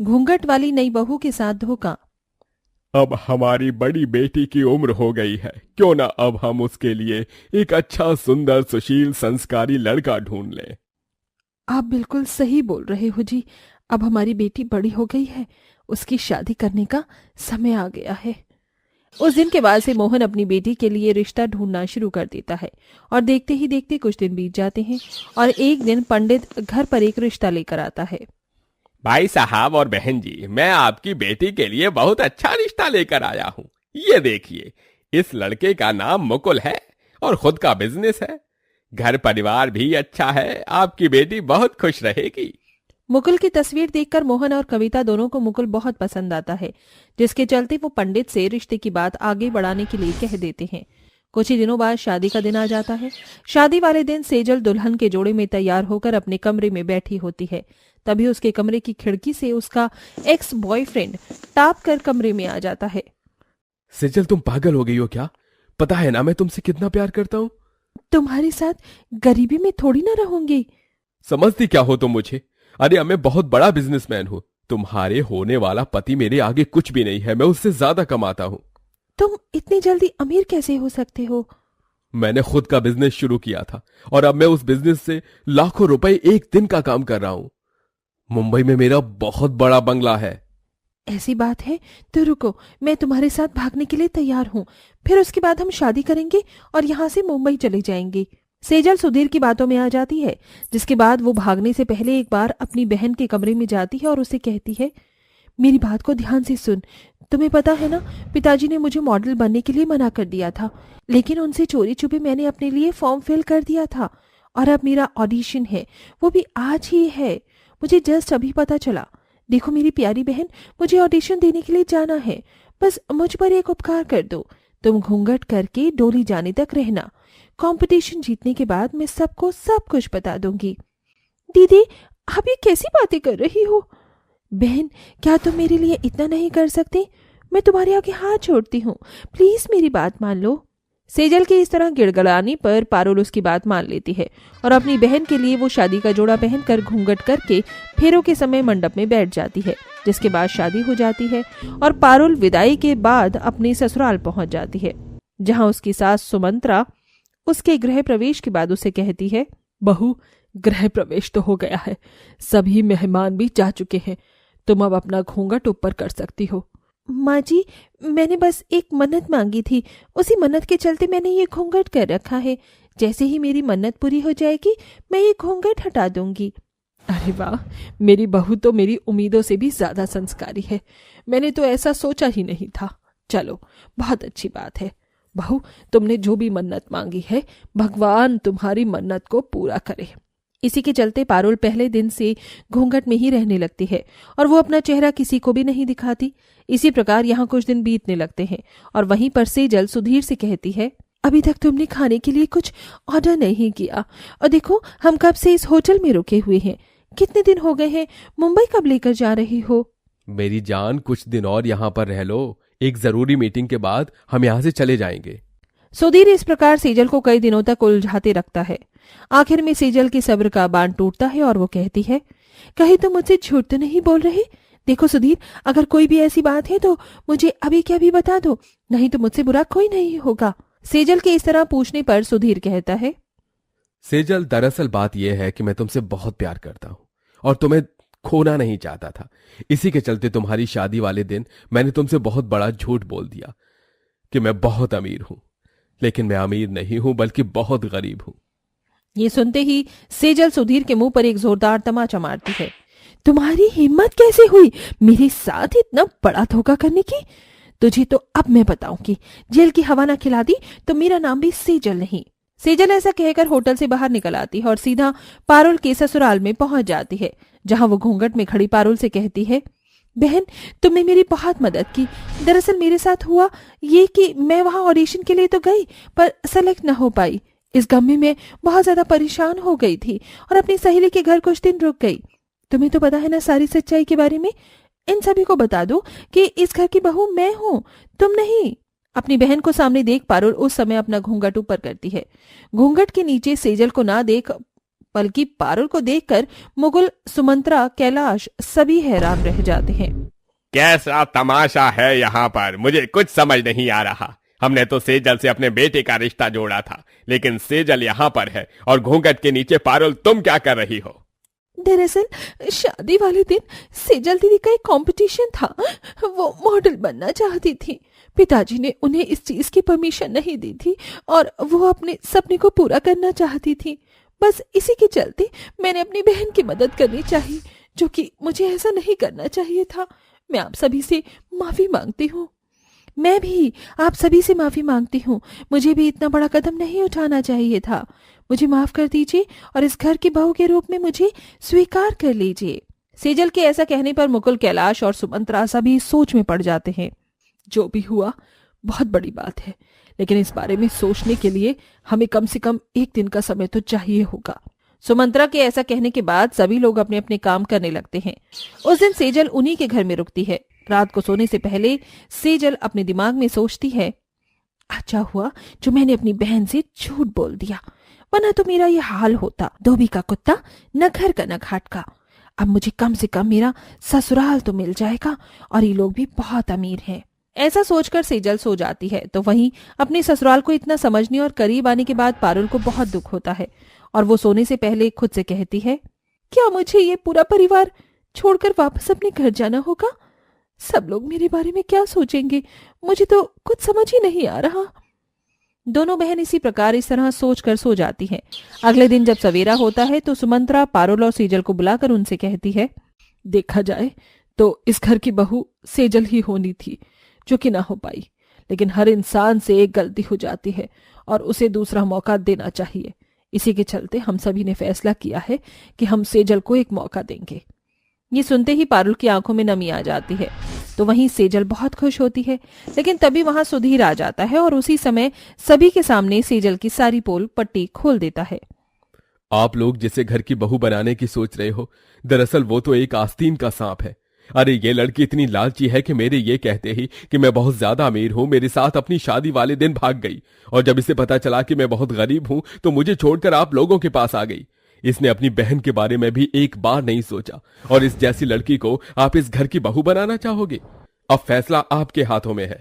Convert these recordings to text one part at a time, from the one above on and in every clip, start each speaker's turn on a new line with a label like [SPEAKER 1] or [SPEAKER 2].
[SPEAKER 1] घूंघट वाली नई बहू के साथ धोखा।
[SPEAKER 2] अब हमारी बड़ी बेटी की उम्र हो गई है, क्यों ना अब हम उसके लिए एक अच्छा, सुंदर, सुशील, संस्कारी लड़का ढूंढ लें।
[SPEAKER 1] आप बिल्कुल सही बोल रहे हो जी। अब हमारी बेटी बड़ी हो गई है, उसकी शादी करने का समय आ गया है। उस दिन के बाद से मोहन अपनी बेटी के लिए रिश्ता ढूंढना शुरू कर देता है और देखते ही देखते कुछ दिन बीत जाते हैं और एक दिन पंडित घर पर एक रिश्ता लेकर आता है।
[SPEAKER 2] भाई साहब और बहन जी, मैं आपकी बेटी के लिए बहुत अच्छा रिश्ता लेकर आया हूँ। ये देखिए, इस लड़के का नाम मुकुल है और खुद का बिजनेस है। घर परिवार भी अच्छा है, आपकी बेटी बहुत खुश रहेगी।
[SPEAKER 1] मुकुल की तस्वीर देखकर मोहन और कविता दोनों को मुकुल बहुत पसंद आता है, जिसके चलते वो पंडित से रिश्ते की बात आगे बढ़ाने के लिए कह देते हैं। कुछ ही दिनों बाद शादी का दिन आ जाता है। शादी वाले दिन सेजल दुल्हन के जोड़े में तैयार होकर अपने कमरे में बैठी होती है। तभी उसके कमरे की खिड़की से उसका एक्स बॉयफ्रेंड टाप कर कमरे में आ जाता है।
[SPEAKER 2] सेजल, तुम पागल हो गई हो क्या? पता है ना मैं तुमसे कितना प्यार करता हूँ।
[SPEAKER 1] तुम्हारे साथ गरीबी में थोड़ी ना रहूंगी।
[SPEAKER 2] समझती क्या हो तुम मुझे? अरे मैं बहुत बड़ा बिजनेसमैन हूँ। तुम्हारे होने वाला पति मेरे आगे कुछ भी नहीं है, मैं उससे ज्यादा कमाता हूँ।
[SPEAKER 1] तुम इतनी जल्दी अमीर कैसे हो सकते हो?
[SPEAKER 2] मैंने खुद का बिजनेस शुरू किया था और अब मैं उस बिजनेस से लाखों रुपए एक दिन का काम कर रहा हूं। मुंबई में मेरा बहुत बड़ा बंगला है।
[SPEAKER 1] ऐसी बात है तो रुको, मैं तुम्हारे साथ भागने के लिए तैयार हूँ। फिर उसके बाद हम शादी करेंगे और यहाँ से मुंबई चले जाएंगे। सेजल सुधीर की बातों में आ जाती है, जिसके बाद वो भागने से पहले एक बार अपनी बहन के कमरे में जाती है और उसे कहती है, मेरी बात को ध्यान से सुन। तुम्हें पता है ना, पिताजी ने मुझे मॉडल बनने के लिए मना कर दिया था, लेकिन उनसे चोरी छुपे मैंने अपने लिए फॉर्म फिल कर दिया था और अब मेरा ऑडिशन है, वो भी आज ही है। मुझे जस्ट अभी पता चला। देखो मेरी प्यारी बहन, मुझे ऑडिशन देने के लिए जाना है। बस मुझ पर एक उपकार कर दो। तुम घूंघट करके डोली जाने तक रहना। कंपटीशन जीतने के बाद मैं सबको सब कुछ बता दूंगी। दीदी, आप ये कैसी बातें कर रही हो? बहन, क्या तुम मेरे लिए इतना नहीं कर सकती? मैं तुम्हारे आगे हाथ जोड़ती हूँ, प्लीज मेरी बात मान लो। सेजल के इस तरह गिड़गिड़ाने पर पारुल उसकी बात मान लेती है और अपनी बहन के लिए वो शादी का जोड़ा पहनकर घूंघट करके फेरों के समय मंडप में बैठ जाती है, जिसके बाद शादी हो जाती है और पारुल विदाई के बाद अपने ससुराल पहुंच जाती है, जहां उसकी सास सुमंत्रा उसके गृह प्रवेश के बाद उसे कहती है, बहू, गृह प्रवेश तो हो गया है, सभी मेहमान भी जा चुके हैं, तुम अब अपना घूंघट ऊपर कर सकती हो। माँ जी, मैंने बस एक मन्नत मांगी थी, उसी मन्नत के चलते मैंने ये घूंघट कर रखा है। जैसे ही मेरी मन्नत पूरी हो जाएगी मैं ये घूंघट हटा दूंगी। अरे वाह, मेरी बहू तो मेरी उम्मीदों से भी ज्यादा संस्कारी है। मैंने तो ऐसा सोचा ही नहीं था। चलो, बहुत अच्छी बात है। बहू, तुमने जो भी मन्नत मांगी है, भगवान तुम्हारी मन्नत को पूरा करे। इसी के चलते पारुल पहले दिन से घूंघट में ही रहने लगती है और वो अपना चेहरा किसी को भी नहीं दिखाती। इसी प्रकार यहाँ कुछ दिन बीतने लगते हैं और वहीं पर सेजल सुधीर से कहती है, अभी तक तुमने खाने के लिए कुछ ऑर्डर नहीं किया और देखो हम कब से इस होटल में रुके हुए हैं। कितने दिन हो गए हैं? मुंबई कब लेकर जा रही हो?
[SPEAKER 2] मेरी जान, कुछ दिन और यहाँ पर रह लो। एक जरूरी मीटिंग के बाद हम यहाँ से चले जाएंगे।
[SPEAKER 1] सुधीर इस प्रकार सेजल को कई दिनों तक उलझाते रखता है। आखिर में सेजल के सब्र का बांध टूटता है और वो कहती है, कहीं तुम मुझसे झूठ तो नहीं बोल रहे? देखो सुधीर, अगर कोई भी ऐसी बात है तो मुझे अभी के अभी बता दो, नहीं तो मुझसे बुरा कोई नहीं होगा। सेजल के इस तरह पूछने पर सुधीर कहता है,
[SPEAKER 2] सेजल, दरअसल बात यह है कि मैं तुमसे बहुत प्यार करता हूँ और तुम्हें खोना नहीं चाहता था। इसी के चलते तुम्हारी शादी वाले दिन मैंने तुमसे बहुत बड़ा झूठ बोल दिया कि मैं बहुत अमीर हूं, लेकिन मैं अमीर नहीं हूं बल्कि बहुत गरीब हूं।
[SPEAKER 1] ये सुनते ही सेजल सुधीर के मुंह पर एक जोरदार तमाचा मारती है। तुम्हारी हिम्मत कैसे हुई मेरे साथ इतना बड़ा धोखा करने की? तुझे तो अब मैं बताऊंगी। जेल की हवा ना खिला दी तो मेरा नाम भी सेजल नहीं। सेजल ऐसा कहकर होटल से बाहर निकल आती है और सीधा पारुल के ससुराल में पहुंच जाती है, जहां वो घूंघट में खड़ी पारुल से कहती है, बहन, तुमने मेरी बहुत मदद की। दरअसल मेरे साथ हुआ ये कि मैं वहां ऑडिशन के लिए तो गई पर सेलेक्ट न हो पाई। इस गम में मैं बहुत ज्यादा परेशान हो गई थी और अपनी सहेली के घर कुछ दिन रुक गई। तुम्हें तो पता है ना सारी सच्चाई के बारे में। इन सभी को बता दो कि इस घर की बहू मैं हूँ, तुम नहीं। अपनी बहन को सामने देख पारुल उस समय अपना घूंघट ऊपर करती है। घूंघट के नीचे सेजल को ना देख बल्कि पारुल को देखकर मुकुल, सुमंत्रा, कैलाश सभी हैरान रह जाते हैं।
[SPEAKER 3] कैसा तमाशा है यहाँ पर, मुझे कुछ समझ नहीं आ रहा। हमने तो सेजल से अपने बेटे का रिश्ता जोड़ा था, लेकिन सेजल यहाँ पर है और घूंघट के नीचे पारुल तुम क्या कर रही हो?
[SPEAKER 1] दरअसल शादी वाले दिन सेजल दीदी का एक कंपटीशन था, वो मॉडल बनना चाहती थी। पिताजी ने उन्हें इस चीज की परमिशन नहीं दी थी और वो अपने सपने को पूरा करना चाहती थी। बस इसी के चलते मैंने अपनी बहन की मदद करनी चाहिए, जो कि मुझे ऐसा नहीं करना चाहिए था। मैं आप सभी से माफी मांगती हूँ। मैं भी आप सभी से माफी मांगती हूँ। मुझे भी इतना बड़ा कदम नहीं उठाना चाहिए था। मुझे माफ कर दीजिए और इस घर की बहू के रूप में मुझे स्वीकार कर लीजिए। सेजल के ऐसा कहने पर मुकुल, कैलाश और सुमंत्रा सभी सोच में पड़ जाते हैं। जो भी हुआ बहुत बड़ी बात है, लेकिन इस बारे में सोचने के लिए हमें कम से कम एक दिन का समय तो चाहिए होगा। सुमंत्रा के ऐसा कहने के बाद सभी लोग अपने अपने काम करने लगते हैं। उस दिन सेजल उन्हीं के घर में रुकती है। रात को सोने से पहले सेजल अपने दिमाग में सोचती है, अच्छा हुआ जो मैंने अपनी बहन से झूठ बोल दिया, वरना तो मेरा ये हाल होता। धोबी का कुत्ता, न घर का न घाट का। अब मुझे कम से कम मेरा ससुराल तो मिल जाएगा और ये लोग भी बहुत अमीर हैं। ऐसा सोचकर सेजल सो जाती है। तो वहीं अपने ससुराल को इतना समझने और करीब आने के बाद पारुल को बहुत दुख होता है और वो सोने से पहले खुद से कहती है, क्या मुझे ये पूरा परिवार छोड़कर वापस अपने घर जाना होगा? सब लोग मेरे बारे में क्या सोचेंगे? मुझे तो कुछ समझ ही नहीं आ रहा। दोनों बहन इसी प्रकार इस तरह सोचकर सो जाती हैं। अगले दिन जब सवेरा होता है तो सुमंत्रा पारुल और सेजल को बुलाकर उनसे कहती है, देखा जाए तो इस घर की बहू सेजल ही होनी थी, जो कि ना हो पाई। लेकिन हर इंसान से एक गलती हो जाती है और उसे दूसरा मौका देना चाहिए। इसी के चलते हम सभी ने फैसला किया है कि हम सेजल को एक मौका देंगे। ये सुनते ही पारुल की आंखों में नमी आ जाती है। तो वहीं सेजल बहुत खुश होती है, लेकिन तभी वहां सुधीर आ जाता है और उसी समय सभी के सामने सेजल की सारी पोल पट्टी खोल देता है।
[SPEAKER 2] आप लोग जिसे घर की बहू बनाने की सोच रहे हो, दरअसल वो तो एक आस्तीन का सांप है। अरे ये लड़की इतनी लालची है कि मेरे ये कहते ही कि मैं बहुत ज्यादा अमीर हूं, मेरे साथ अपनी शादी वाले दिन भाग गई। और जब इसे पता चला कि मैं बहुत गरीब हूं तो मुझे छोड़कर आप लोगों के पास आ गई। इसने अपनी बहन के बारे में भी एक बार नहीं सोचा, और इस जैसी लड़की को आप इस घर की बहू बनाना चाहोगे? अब फैसला आपके हाथों में है।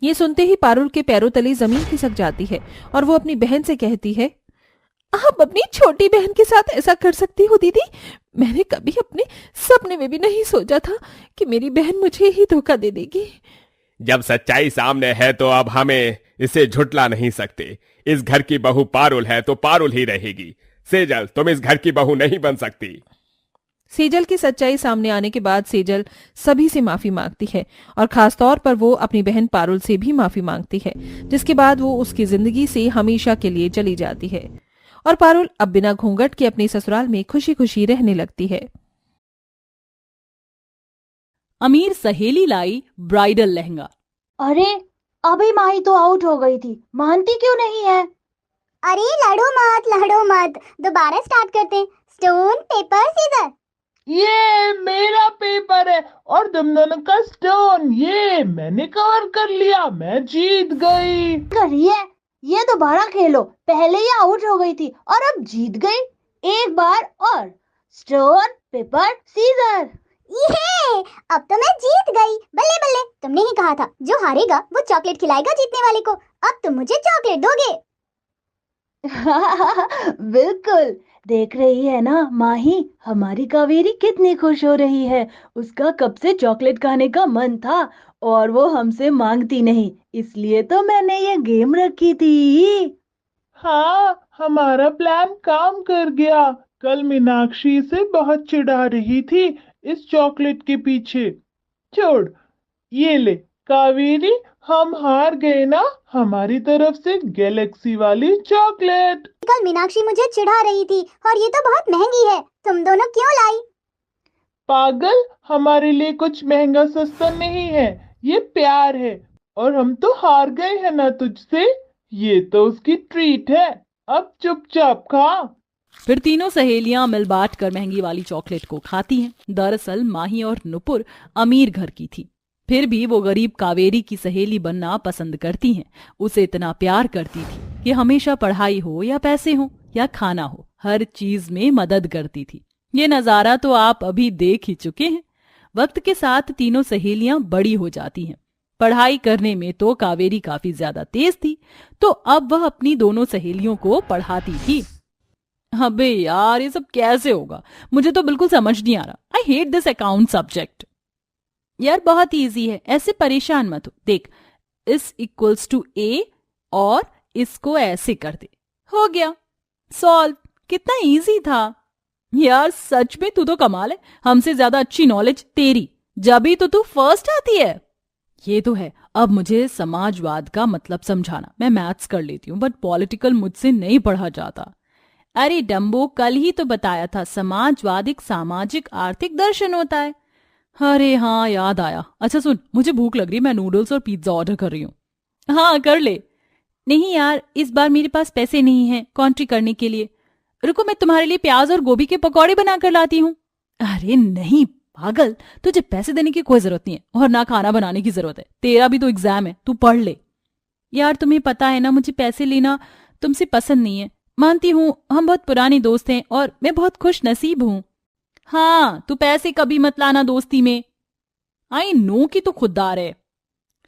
[SPEAKER 1] ये सुनते ही पारुल के पैरों तले जमीन खिसक जाती है और वो अपनी बहन से कहती है, आप अपनी छोटी बहन के साथ ऐसा कर सकती हो दीदी? मैंने कभी अपने सपने में भी नहीं सोचा था कि मेरी बहन मुझे ही धोखा दे देगी।
[SPEAKER 3] जब सच्चाई सामने है तो अब हमें इसे झुटला नहीं सकते। इस घर की बहू पारुल है तो पारुल ही रहेगी। सेजल, तुम इस घर की बहू नहीं बन सकती।
[SPEAKER 1] सेजल की सच्चाई सामने आने के बाद सेजल सभी से माफी मांगती है और खास तौर पर वो अपनी बहन पारुल से भी माफी मांगती है, जिसके बाद वो उसकी जिंदगी से हमेशा के लिए चली जाती है और पारुल अब बिना घूंघट के अपने ससुराल में खुशी खुशी रहने लगती है।
[SPEAKER 4] अमीर सहेली लाई ब्राइडल लहंगा।
[SPEAKER 5] अरे अभी माही तो आउट हो गई थी, मानती क्यों नहीं है?
[SPEAKER 6] अरे लड़ो मत, दोबारा स्टार्ट करते हैं। Stone paper scissor.
[SPEAKER 7] ये मेरा पेपर है और तुम दोनों का स्टोन। ये मैंने कवर कर लिया, मैं जीत गई।
[SPEAKER 5] करिए, ये दोबारा खेलो। पहले ही आउट हो गई थी और अब जीत गई। एक बार और। Stone paper scissor.
[SPEAKER 6] ये अब तो मैं जीत गई। बल्ले बल्ले, तुमने ही कहा था जो हारेगा वो चॉकलेट खिलाएगा जीतने वाले को। अब तुम मुझे चॉकलेट दोगे।
[SPEAKER 5] बिल्कुल। देख रही है ना माही, हमारी कावेरी कितनी खुश हो रही है। उसका कब से चॉकलेट खाने का मन था और वो हमसे मांगती नहीं, इसलिए तो मैंने ये गेम रखी थी।
[SPEAKER 7] हाँ, हमारा प्लान काम कर गया। कल मीनाक्षी से बहुत चिढ़ा रही थी इस चॉकलेट के पीछे। छोड़, ये ले कावेरी, हम हार गए ना, हमारी तरफ से गैलेक्सी वाली चॉकलेट।
[SPEAKER 6] कल मीनाक्षी मुझे चिढ़ा रही थी और ये तो बहुत महंगी है। तुम दोनों क्यों लाई?
[SPEAKER 7] पागल, हमारे लिए कुछ महंगा सस्ता नहीं है, ये प्यार है। और हम तो हार गए हैं ना तुझसे, ये तो उसकी ट्रीट है। अब चुपचाप खा।
[SPEAKER 4] फिर तीनों सहेलियां मिल बांट कर महंगी वाली चॉकलेट को खाती हैं। दरअसल माही और नुपुर अमीर घर की थी, फिर भी वो गरीब कावेरी की सहेली बनना पसंद करती हैं। उसे इतना प्यार करती थी कि हमेशा पढ़ाई हो या पैसे हो या खाना हो, हर चीज में मदद करती थी। ये नजारा तो आप अभी देख ही चुके हैं। वक्त के साथ तीनों सहेलियां बड़ी हो जाती हैं। पढ़ाई करने में तो कावेरी काफी ज्यादा तेज थी, तो अब वह अपनी दोनों सहेलियों को पढ़ाती थी। अबे यार, ये सब कैसे होगा? मुझे तो बिल्कुल समझ नहीं आ रहा। I hate this account subject. यार बहुत इजी है, ऐसे परेशान मत हो। देख, इस इक्वल्स टू ए और इसको ऐसे कर दे, हो गया सॉल्व। कितना इजी था यार, सच में तू तो कमाल है। हमसे ज्यादा अच्छी नॉलेज तेरी, जब भी तो तू फर्स्ट आती है। ये तो है। अब मुझे समाजवाद का मतलब समझाना। मैं मैथ्स कर लेती हूँ, बट पॉलिटिकल मुझसे नहीं पढ़ा जाता। अरे डम्बो, कल ही तो बताया था, समाजवाद एक सामाजिक आर्थिक दर्शन होता है। अरे हाँ, याद आया। अच्छा सुन, मुझे भूख लग रही है, मैं नूडल्स और पिज्जा ऑर्डर कर रही हूँ। हाँ कर ले। नहीं यार, इस बार मेरे पास पैसे नहीं हैं कॉन्ट्री करने के लिए। रुको, मैं तुम्हारे लिए प्याज और गोभी के पकौड़े बना कर लाती हूँ। अरे नहीं पागल, तुझे पैसे देने की कोई जरूरत नहीं है और ना खाना बनाने की जरूरत है। तेरा भी तो एग्जाम है, तू पढ़ ले। यार तुम्हें पता है ना, मुझे पैसे लेना तुमसे पसंद नहीं है। मानती हूँ हम बहुत पुराने दोस्त हैं और मैं बहुत खुश नसीब हूँ। हाँ, तू पैसे कभी मत लाना दोस्ती में। आई नो कि तू खुददार है।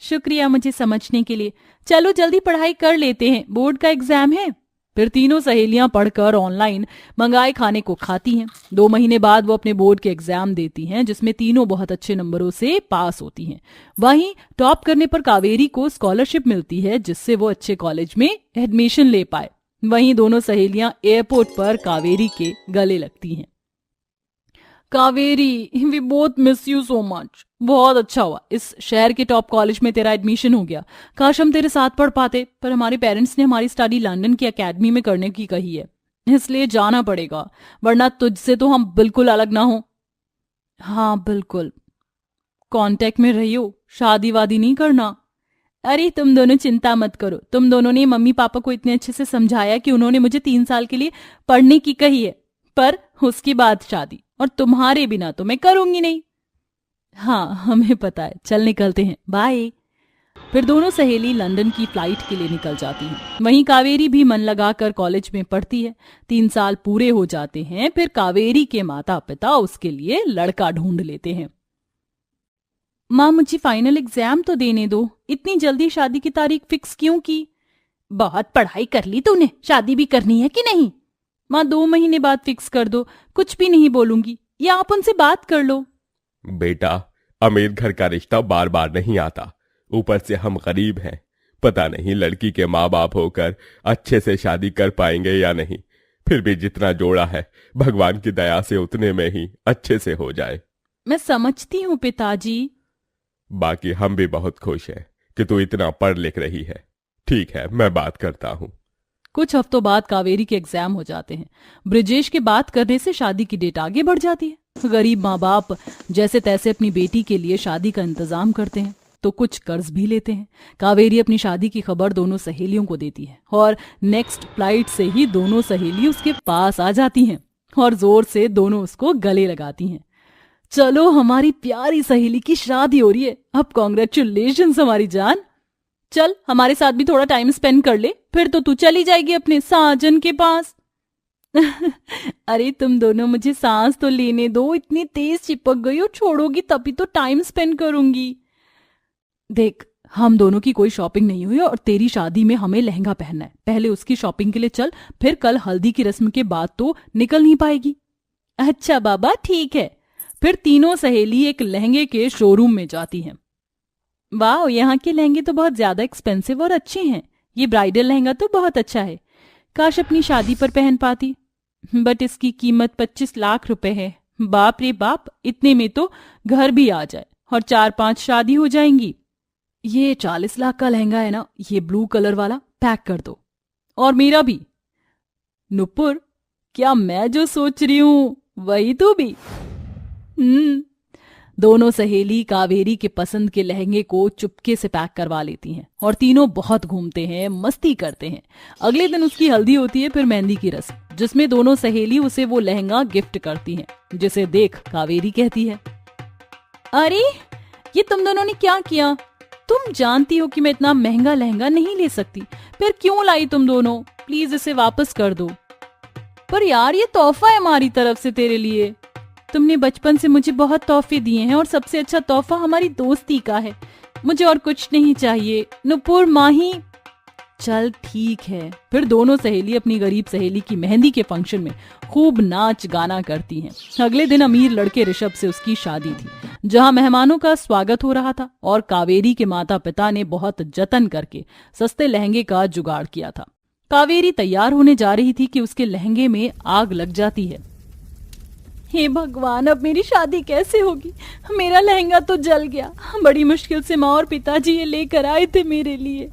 [SPEAKER 4] शुक्रिया मुझे समझने के लिए। चलो जल्दी पढ़ाई कर लेते हैं, बोर्ड का एग्जाम है। फिर तीनों सहेलियां पढ़कर ऑनलाइन मंगाए खाने को खाती हैं। 2 महीने बाद वो अपने बोर्ड के एग्जाम देती हैं, जिसमें तीनों बहुत अच्छे नंबरों से पास होती हैं। वहीं टॉप करने पर कावेरी को स्कॉलरशिप मिलती है, जिससे वो अच्छे कॉलेज में एडमिशन ले पाए। वहीं दोनों सहेलियां एयरपोर्ट पर कावेरी के गले लगती हैं। Kaveri, we both miss you so much. बहुत अच्छा हुआ इस शहर के टॉप कॉलेज में तेरा एडमिशन हो गया। काश हम तेरे साथ पढ़ पाते, पर हमारे पेरेंट्स ने हमारी स्टडी लंदन की एकेडमी में करने की कही है, इसलिए जाना पड़ेगा, वरना तुझसे तो हम बिल्कुल अलग ना हो। हाँ बिल्कुल, कांटेक्ट में रहियो, शादी वादी नहीं करना। अरे तुम दोनों चिंता मत करो। तुम दोनों ने मम्मी पापा को इतने अच्छे से समझाया कि उन्होंने मुझे 3 साल के लिए पढ़ने की कही है, पर उसके बाद शादी, और तुम्हारे बिना तो मैं करूंगी नहीं। हाँ हमें पता है, चल निकलते हैं, बाय। फिर दोनों सहेली लंदन की फ्लाइट के लिए निकल जाती हैं। वहीं कावेरी भी मन लगाकर कॉलेज में पढ़ती है। 3 साल पूरे हो जाते हैं। फिर कावेरी के माता पिता उसके लिए लड़का ढूंढ लेते हैं। माँ मुझे फाइनल एग्जाम तो देने दो, इतनी जल्दी शादी की तारीख फिक्स क्यों की? बहुत पढ़ाई कर ली तूने, शादी भी करनी है कि नहीं? माँ 2 महीने बाद फिक्स कर दो, कुछ भी नहीं बोलूंगी, या आप उनसे बात कर लो।
[SPEAKER 3] बेटा, अमीर घर का रिश्ता बार बार नहीं आता, ऊपर से हम गरीब हैं। पता नहीं लड़की के माँ बाप होकर अच्छे से शादी कर पाएंगे या नहीं। फिर भी जितना जोड़ा है, भगवान की दया से उतने में ही अच्छे से हो जाए।
[SPEAKER 4] मैं समझती हूँ पिताजी।
[SPEAKER 3] बाकी हम भी बहुत खुश हैं कि तू इतना पढ़ लिख रही है। ठीक है, मैं बात करता हूँ।
[SPEAKER 4] कुछ हफ्तों बाद कावेरी के एग्जाम हो जाते हैं। ब्रिजेश के बात करने से शादी की डेट आगे बढ़ जाती है। गरीब माँ बाप जैसे तैसे अपनी बेटी के लिए शादी का इंतजाम करते हैं, तो कुछ कर्ज भी लेते हैं। कावेरी अपनी शादी की खबर दोनों सहेलियों को देती है और नेक्स्ट फ्लाइट से ही दोनों सहेली उसके पास आ जाती हैं और जोर से दोनों उसको गले लगाती हैं। चलो, हमारी प्यारी सहेली की शादी हो रही है, अब कॉन्ग्रेचुलेशंस हमारी जान। चल हमारे साथ भी थोड़ा टाइम स्पेंड कर ले, फिर तो तू चली जाएगी अपने साजन के पास। अरे तुम दोनों मुझे सांस तो लेने दो, इतनी तेज चिपक गई हो, छोड़ोगी तभी तो टाइम स्पेंड करूंगी। देख, हम दोनों की कोई शॉपिंग नहीं हुई और तेरी शादी में हमें लहंगा पहनना है। पहले उसकी शॉपिंग के लिए चल, फिर कल हल्दी की रस्म के बाद तो निकल नहीं पाएगी। अच्छा बाबा ठीक है। फिर तीनों सहेली एक लहंगे के शोरूम में जाती हैं। वाह, यहाँ के लहंगे तो बहुत ज्यादा एक्सपेंसिव और अच्छे हैं। ये ब्राइडल लहंगा तो बहुत अच्छा है, काश अपनी शादी पर पहन पाती, बट इसकी कीमत 25 लाख रुपए है। बाप रे बाप, इतने में तो घर भी आ जाए और 4-5 शादी हो जाएंगी। ये 40 लाख का लहंगा है ना, ये ब्लू कलर वाला पैक कर दो, और मेरा भी। नुपुर, क्या मैं जो सोच रही हूं वही तू भी? दोनों सहेली कावेरी के पसंद के लहंगे को चुपके से पैक करवा लेती हैं और तीनों बहुत घूमते हैं, मस्ती करते हैं। अगले दिन उसकी हल्दी होती है, फिर मेहंदी की रस्म, जिसमें दोनों सहेली उसे वो लहंगा गिफ्ट करती हैं, जिसे देख कावेरी कहती है, अरे ये तुम दोनों ने क्या किया? तुम जानती हो कि मैं इतना महंगा लहंगा नहीं ले सकती, फिर क्यों लाई तुम दोनों? प्लीज इसे वापस कर दो। पर यार ये तोहफा है हमारी तरफ से तेरे लिए। तुमने बचपन से मुझे बहुत तोहफे दिए हैं और सबसे अच्छा तोहफा हमारी दोस्ती का है। मुझे और कुछ नहीं चाहिए। नुपुर, माही। चल ठीक है। फिर दोनों सहेली अपनी गरीब सहेली की मेहंदी के फंक्शन में खूब नाच गाना करती हैं। अगले दिन अमीर लड़के ऋषभ से उसकी शादी थी, जहां मेहमानों का स्वागत हो रहा था और कावेरी के माता पिता ने बहुत जतन करके सस्ते लहंगे का जुगाड़ किया था। कावेरी तैयार होने जा रही थी कि उसके लहंगे में आग लग जाती है। हे भगवान, अब मेरी शादी कैसे होगी? मेरा लहंगा तो जल गया। बड़ी मुश्किल से माँ और पिताजी ये लेकर आए थे मेरे लिए।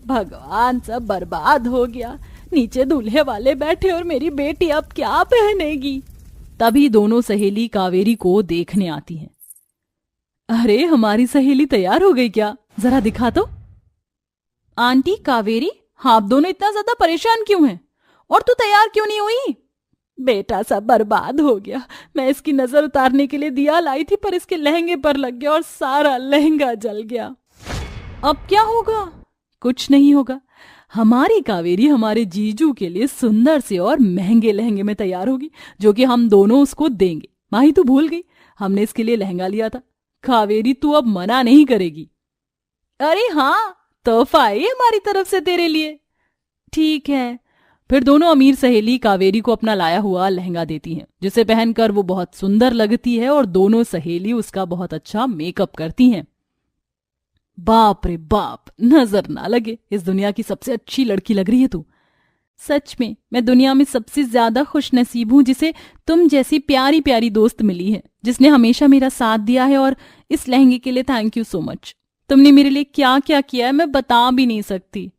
[SPEAKER 4] भगवान, सब बर्बाद हो गया। नीचे दूल्हे वाले बैठे और मेरी बेटी अब क्या पहनेगी? तभी दोनों सहेली कावेरी को देखने आती हैं। अरे, हमारी सहेली तैयार हो गई क्या? जरा दिखा तो। आंटी कावेरी, आप दोनों इतना ज्यादा परेशान क्यों हैं? और तू तैयार क्यों नहीं हुई? बेटा सब बर्बाद हो गया। मैं इसकी नजर उतारने के लिए दिया लाई थी, पर इसके लहंगे पर लग गया और सारा लहंगा जल गया। अब क्या होगा? कुछ नहीं होगा। हमारी कावेरी हमारे जीजू के लिए सुंदर से और महंगे लहंगे में तैयार होगी, जो कि हम दोनों उसको देंगे। माही, तू भूल गई, हमने इसके लिए लहंगा लिया था। कावेरी, तू अब मना नहीं करेगी। अरे हाँ, तोहफा है हमारी तरफ से तेरे लिए। ठीक है। फिर दोनों अमीर सहेली कावेरी को अपना लाया हुआ लहंगा देती हैं, जिसे पहनकर वो बहुत सुंदर लगती है और दोनों सहेली उसका बहुत अच्छा मेकअप करती हैं। बाप रे बाप, नजर ना लगे, इस दुनिया की सबसे अच्छी लड़की लग रही है तू। सच में मैं दुनिया में सबसे ज्यादा खुशनसीब हूं जिसे तुम जैसी प्यारी प्यारी दोस्त मिली है, जिसने हमेशा मेरा साथ दिया है। और इस लहंगे के लिए थैंक यू सो मच। तुमने मेरे लिए क्या क्या किया है मैं बता भी नहीं सकती।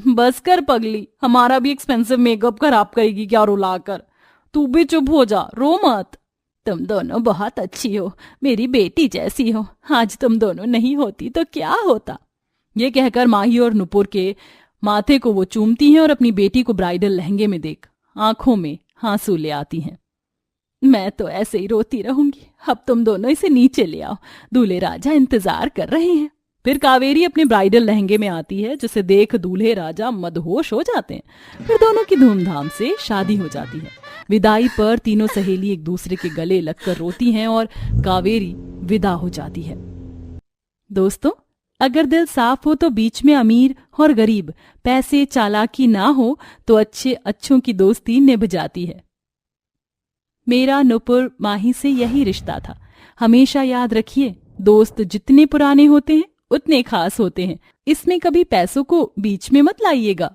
[SPEAKER 4] बस कर पगली, हमारा भी एक्सपेंसिव मेकअप खराब करेगी क्या रुलाकर? तू भी चुप हो जा, रो मत। तुम दोनों बहुत अच्छी हो, मेरी बेटी जैसी हो। आज तुम दोनों नहीं होती तो क्या होता? ये कहकर माही और नुपुर के माथे को वो चूमती हैं और अपनी बेटी को ब्राइडल लहंगे में देख आंखों में आंसू ले आती हैं। मैं तो ऐसे ही रोती रहूंगी। अब तुम दोनों इसे नीचे ले आओ, दूल्हे राजा इंतजार कर रहे हैं। फिर कावेरी अपने ब्राइडल लहंगे में आती है, जिसे देख दूल्हे राजा मदहोश हो जाते हैं। फिर दोनों की धूमधाम से शादी हो जाती है। विदाई पर तीनों सहेली एक दूसरे के गले लगकर रोती हैं और कावेरी विदा हो जाती है। दोस्तों, अगर दिल साफ हो तो बीच में अमीर और गरीब, पैसे चालाकी ना हो तो अच्छे अच्छों की दोस्ती निभ जाती है। मेरा नुपुर माही से यही रिश्ता था। हमेशा याद रखिए, दोस्त जितने पुराने होते हैं उतने खास होते हैं। इसमें कभी पैसों को बीच में मत लाइएगा।